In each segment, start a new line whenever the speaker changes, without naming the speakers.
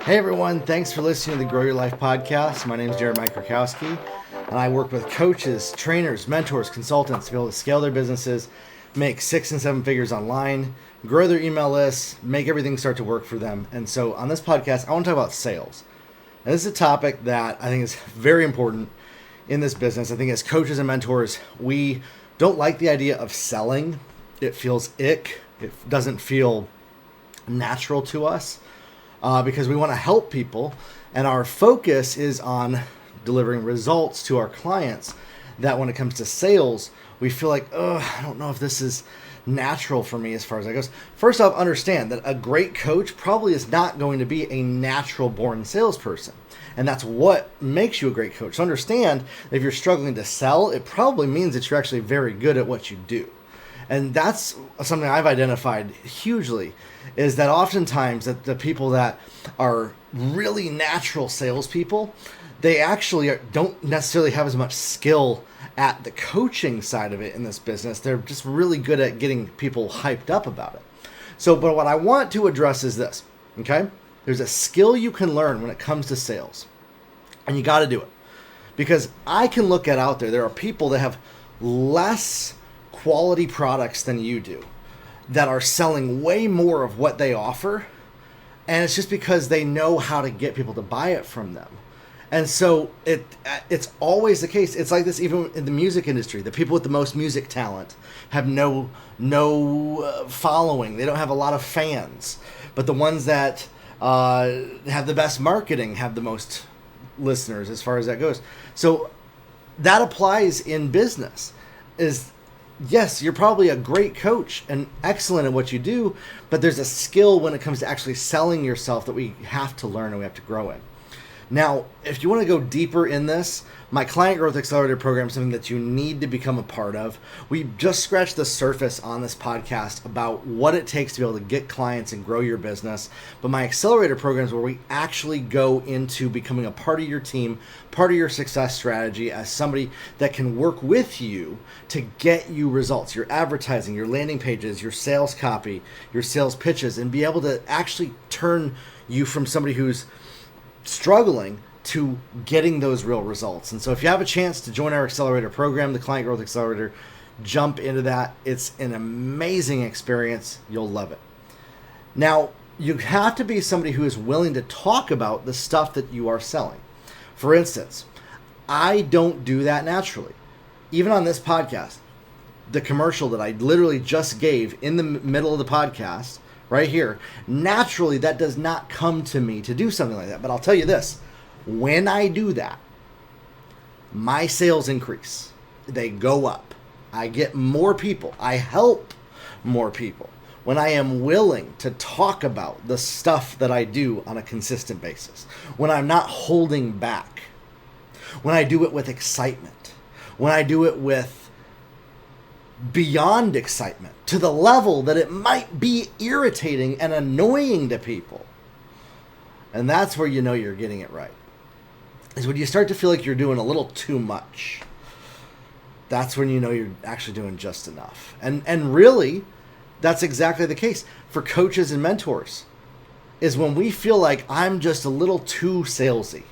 Hey everyone, thanks for listening to the Grow Your Life podcast. My name is Jeremiah Krakowski, and I work with coaches, trainers, mentors, consultants to be able to scale their businesses, make 6 and 7 figures online, grow their email lists, make everything start to work for them. And so on this podcast, I want to talk about sales. And this is a topic that I think is very important in this business. I think as coaches and mentors, we don't like the idea of selling. It feels ick. It doesn't feel natural to us. Because we want to help people, and our focus is on delivering results to our clients, that when it comes to sales, we feel like, I don't know if this is natural for me as far as that goes. First off, understand that a great coach probably is not going to be a natural born salesperson. And that's what makes you a great coach. So understand that if you're struggling to sell, it probably means that you're actually very good at what you do. And that's something I've identified hugely, is that oftentimes that the people that are really natural salespeople, they actually don't necessarily have as much skill at the coaching side of it in this business. They're just really good at getting people hyped up about it. But what I want to address is this, okay? There's a skill you can learn when it comes to sales, and you got to do it. Because I can look at out there are people that have less quality products than you do that are selling way more of what they offer, and it's just because they know how to get people to buy it from them. And so it's always the case. It's like this even in the music industry. The people with the most music talent have no following. They don't have a lot of fans, but the ones that have the best marketing have the most listeners as far as that goes. So that applies in business. Yes, you're probably a great coach and excellent at what you do, but there's a skill when it comes to actually selling yourself that we have to learn and we have to grow in. Now, if you want to go deeper in this, my Client Growth Accelerator program is something that you need to become a part of. We just scratched the surface on this podcast about what it takes to be able to get clients and grow your business. But my Accelerator program is where we actually go into becoming a part of your team, part of your success strategy as somebody that can work with you to get you results, your advertising, your landing pages, your sales copy, your sales pitches, and be able to actually turn you from somebody who's struggling to getting those real results. And so if you have a chance to join our accelerator program, the Client Growth Accelerator, jump into that. It's an amazing experience. You'll love it. Now, you have to be somebody who is willing to talk about the stuff that you are selling. For instance, I don't do that naturally. Even on this podcast, the commercial that I literally just gave in the middle of the podcast, right here, naturally that does not come to me to do something like that. But I'll tell you this, when I do that, my sales increase. They go up. I get more people. I help more people when I am willing to talk about the stuff that I do on a consistent basis, when I'm not holding back, when I do it with excitement, when I do it with beyond excitement to the level that it might be irritating and annoying to people. And that's where you know you're getting it right. Is when you start to feel like you're doing a little too much. That's when you know you're actually doing just enough. And really, that's exactly the case for coaches and mentors. Is when we feel like I'm just a little too salesy.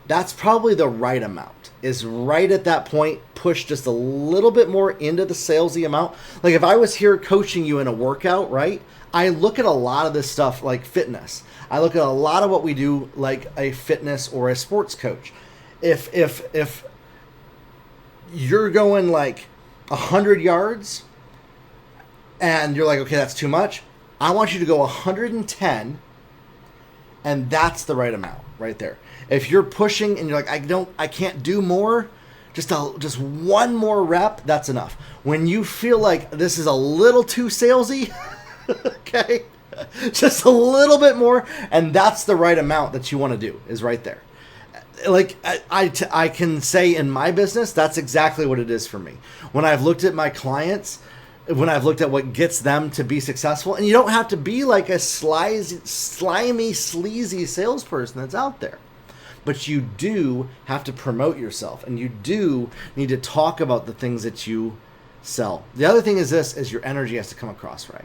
That's probably the right amount. Is right at that point, push just a little bit more into the salesy amount. Like if I was here coaching you in a workout, right? I look at a lot of this stuff like fitness. I look at a lot of what we do like a fitness or a sports coach. If you're going like 100 yards and you're like, okay, that's too much. I want you to go 110, and that's the right amount right there. If you're pushing and you're like, I can't do more, just one more rep, that's enough. When you feel like this is a little too salesy, okay, just a little bit more, and that's the right amount that you want to do is right there. Like I can say in my business, that's exactly what it is for me. When I've looked at my clients, when I've looked at what gets them to be successful, and you don't have to be like a slimy, sleazy salesperson that's out there. But you do have to promote yourself, and you do need to talk about the things that you sell. The other thing is this, is your energy has to come across right.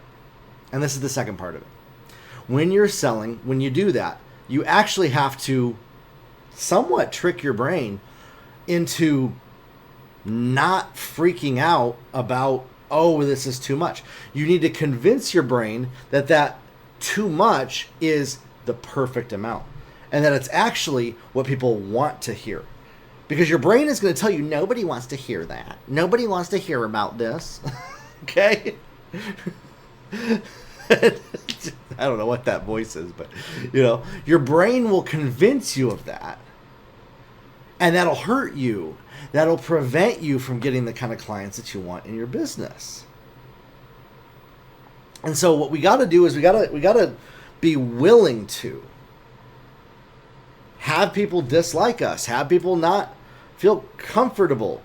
And this is the second part of it. When you're selling, when you do that, you actually have to somewhat trick your brain into not freaking out about, oh, this is too much. You need to convince your brain that that too much is the perfect amount, and that it's actually what people want to hear. Because your brain is going to tell you, nobody wants to hear that. Nobody wants to hear about this. Okay? I don't know what that voice is, but, your brain will convince you of that. And that'll hurt you. That'll prevent you from getting the kind of clients that you want in your business. And so what we got to do is we got to be willing to have people dislike us, have people not feel comfortable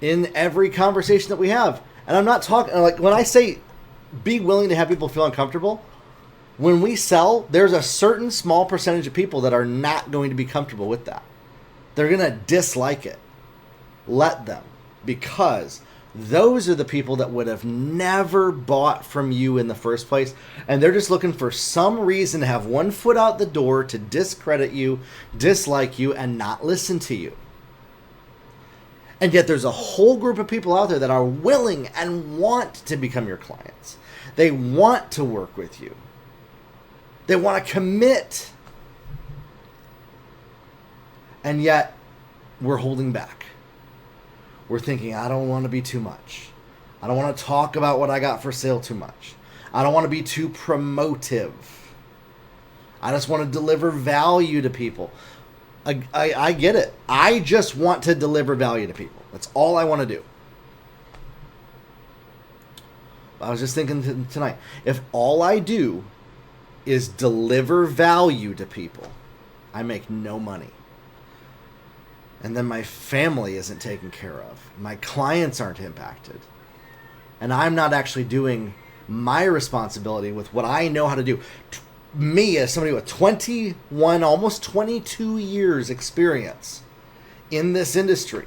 in every conversation that we have. And I'm not talking, like, when I say be willing to have people feel uncomfortable, when we sell, there's a certain small percentage of people that are not going to be comfortable with that. They're going to dislike it. Let them, because those are the people that would have never bought from you in the first place, and they're just looking for some reason to have one foot out the door to discredit you, dislike you, and not listen to you. And yet there's a whole group of people out there that are willing and want to become your clients. They want to work with you. They want to commit. And yet we're holding back. We're thinking, I don't want to be too much. I don't want to talk about what I got for sale too much. I don't want to be too promotive. I just want to deliver value to people. I get it. I just want to deliver value to people. That's all I want to do. I was just thinking tonight, if all I do is deliver value to people, I make no money. And then my family isn't taken care of. My clients aren't impacted. And I'm not actually doing my responsibility with what I know how to do. Me, as somebody with 21, almost 22 years experience in this industry.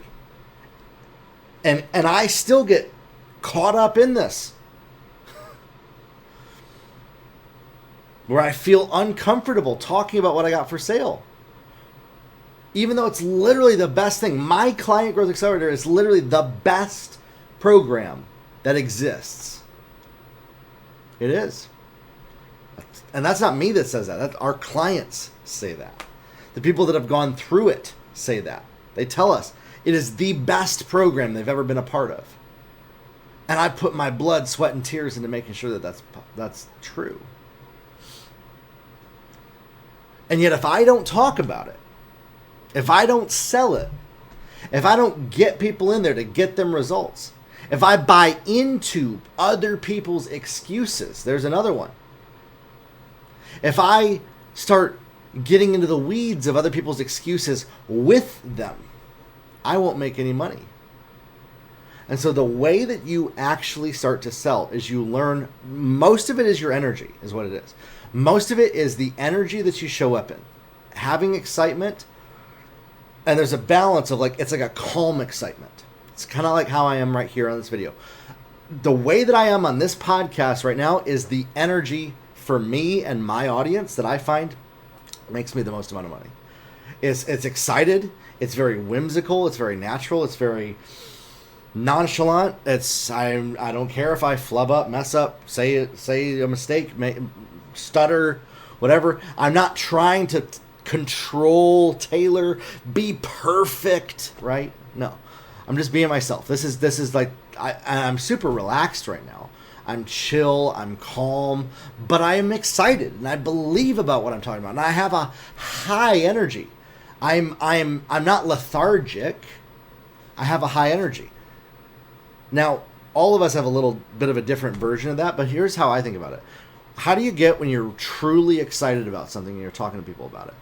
And I still get caught up in this. Where I feel uncomfortable talking about what I got for sale. Even though it's literally the best thing. My Client Growth Accelerator is literally the best program that exists. It is. And that's not me that says that. That's our clients say that. The people that have gone through it say that. They tell us it is the best program they've ever been a part of. And I put my blood, sweat, and tears into making sure that that's true. And yet if I don't talk about it, if I don't sell it, if I don't get people in there to get them results, if I buy into other people's excuses, there's another one. If I start getting into the weeds of other people's excuses with them, I won't make any money. And so the way that you actually start to sell is you learn, most of it is your energy, is what it is. Most of it is the energy that you show up in. Having excitement. And there's a balance of it's like a calm excitement. It's kind of like how I am right here on this video. The way that I am on this podcast right now is the energy for me and my audience that I find makes me the most amount of money. It's excited. It's very whimsical. It's very natural. It's very nonchalant. I don't care if I flub up, mess up, say a mistake, stutter, whatever. I'm not trying to control, tailor, be perfect, right? No, I'm just being myself. This is like, I'm super relaxed right now. I'm chill, I'm calm, but I am excited and I believe about what I'm talking about. And I have a high energy. I'm not lethargic. I have a high energy. Now, all of us have a little bit of a different version of that, but here's how I think about it. How do you get when you're truly excited about something and you're talking to people about it?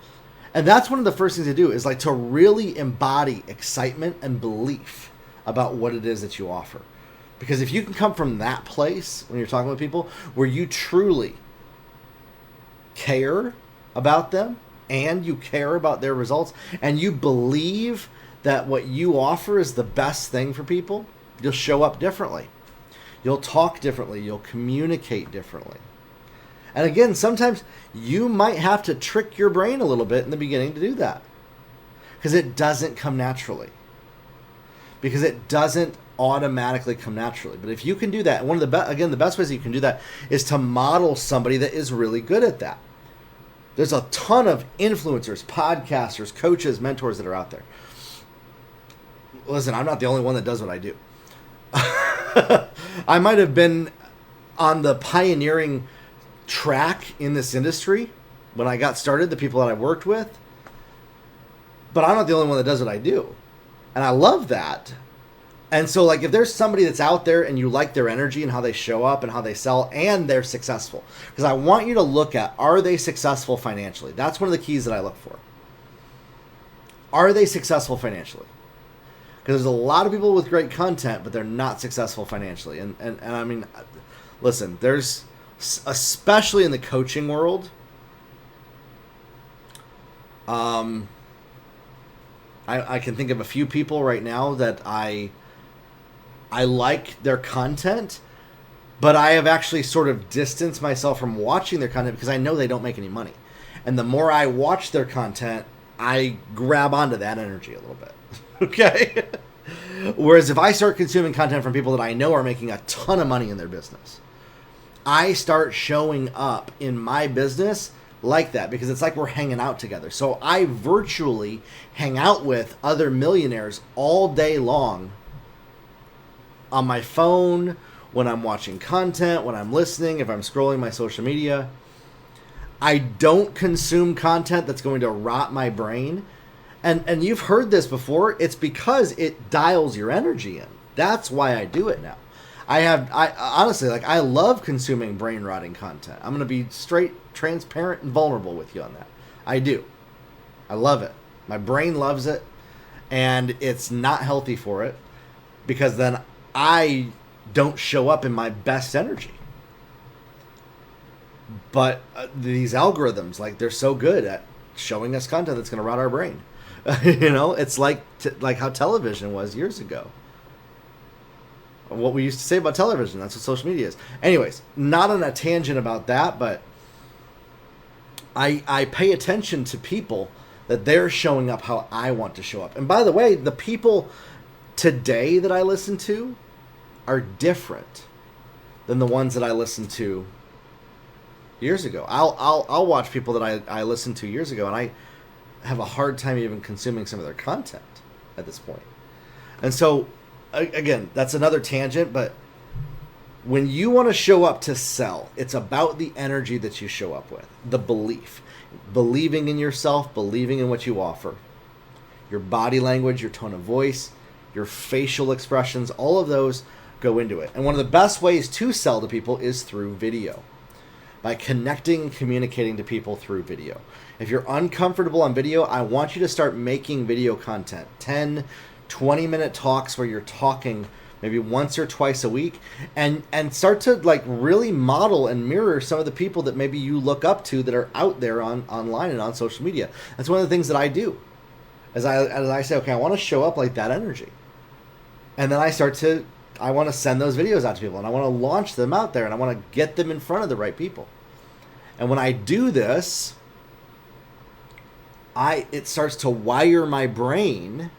And that's one of the first things to do is to really embody excitement and belief about what it is that you offer. Because if you can come from that place when you're talking with people where you truly care about them and you care about their results and you believe that what you offer is the best thing for people, you'll show up differently. You'll talk differently. You'll communicate differently. And again, sometimes you might have to trick your brain a little bit in the beginning to do that, because it doesn't come naturally. Because it doesn't automatically come naturally. But if you can do that, one of the best ways that you can do that is to model somebody that is really good at that. There's a ton of influencers, podcasters, coaches, mentors that are out there. Listen, I'm not the only one that does what I do. I might have been on the pioneering track in this industry when I got started, the people that I worked with, but I'm not the only one that does what I do. And I love that. And so, like, if there's somebody that's out there and you like their energy and how they show up and how they sell and they're successful, because I want you to look at, are they successful financially? That's one of the keys that I look for. Are they successful financially? Because there's a lot of people with great content, but they're not successful financially. And I mean, listen, there's, especially in the coaching world, I can think of a few people right now that I like their content, but I have actually sort of distanced myself from watching their content because I know they don't make any money. And the more I watch their content, I grab onto that energy a little bit. Okay? Whereas if I start consuming content from people that I know are making a ton of money in their business, I start showing up in my business like that, because it's like we're hanging out together. So I virtually hang out with other millionaires all day long on my phone, when I'm watching content, when I'm listening, if I'm scrolling my social media. I don't consume content that's going to rot my brain. And you've heard this before. It's because it dials your energy in. That's why I do it now. I honestly, like, I love consuming brain rotting content. I'm going to be straight, transparent, and vulnerable with you on that. I do. I love it. My brain loves it, and it's not healthy for it, because then I don't show up in my best energy. But these algorithms, like, they're so good at showing us content that's going to rot our brain. It's like how television was years ago. What we used to say about television, that's what social media is. Anyways, not on a tangent about that, but I pay attention to people that they're showing up how I want to show up. And by the way, the people today that I listen to are different than the ones that I listened to years ago. I'll watch people that I listened to years ago, and I have a hard time even consuming some of their content at this point. And so, again, that's another tangent, but when you want to show up to sell, it's about the energy that you show up with, the belief, believing in yourself, believing in what you offer, your body language, your tone of voice, your facial expressions, all of those go into it. And one of the best ways to sell to people is through video, by connecting and communicating to people through video. If you're uncomfortable on video, I want you to start making video content, 10, 20-minute talks where you're talking maybe once or twice a week, and start to, like, really model and mirror some of the people that maybe you look up to that are out there online and on social media. That's one of the things that I do. As I say, okay, I want to show up like that energy. And then I want to send those videos out to people, and I want to launch them out there, and I want to get them in front of the right people. And when I do this, it starts to wire my brain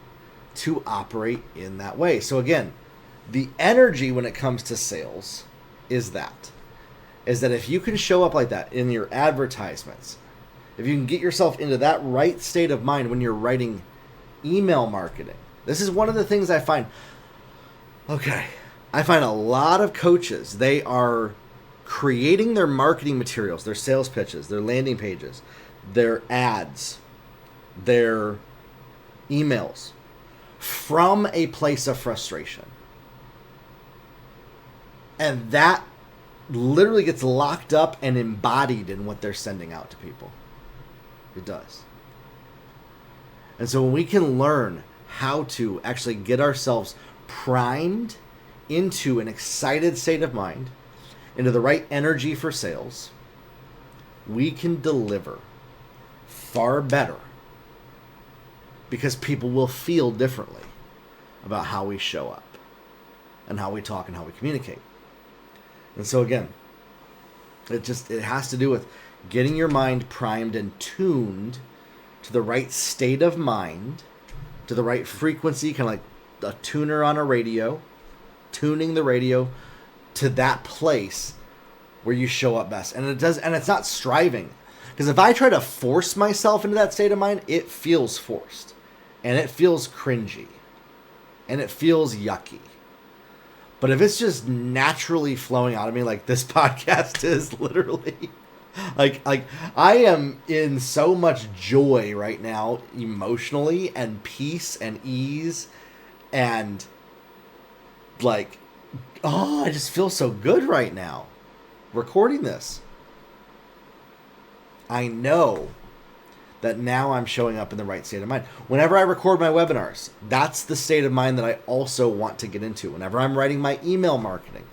to operate in that way. So again, the energy when it comes to sales is that if you can show up like that in your advertisements, if you can get yourself into that right state of mind when you're writing email marketing. This is one of the things I find. Okay, I find a lot of coaches, they are creating their marketing materials, their sales pitches, their landing pages, their ads, their emails from a place of frustration. And that literally gets locked up and embodied in what they're sending out to people. It does. And so when we can learn how to actually get ourselves primed into an excited state of mind, into the right energy for sales, we can deliver far better, because people will feel differently about how we show up and how we talk and how we communicate. And so again, It has to do with getting your mind primed and tuned to the right state of mind, to the right frequency, kind of like a tuner on a radio, tuning the radio to that place where you show up best. And it's not striving. Because if I try to force myself into that state of mind, it feels forced. And it feels cringy. And it feels yucky. But if it's just naturally flowing out of me, like this podcast is literally, like I am in so much joy right now, emotionally, and peace and ease, and like, I just feel so good right now recording this. I know that now I'm showing up in the right state of mind. Whenever I record my webinars, that's the state of mind that I also want to get into. Whenever I'm writing my email marketing,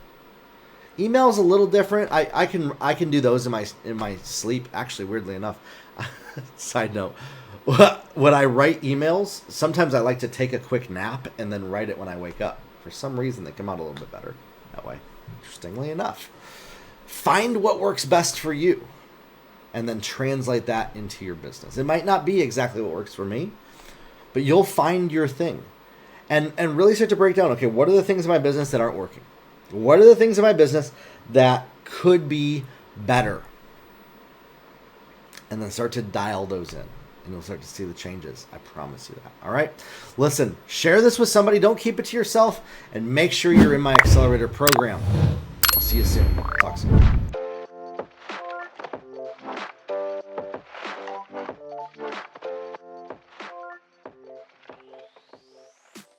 email is a little different. I can do those in my sleep. Actually, weirdly enough, side note, when I write emails, sometimes I like to take a quick nap and then write it when I wake up. For some reason, they come out a little bit better that way. Interestingly enough, find what works best for you, and then translate that into your business. It might not be exactly what works for me, but you'll find your thing. And really start to break down, okay, what are the things in my business that aren't working? What are the things in my business that could be better? And then start to dial those in. And you'll start to see the changes. I promise you that. All right? Listen, share this with somebody. Don't keep it to yourself. And make sure you're in my accelerator program. I'll see you soon. Talk soon.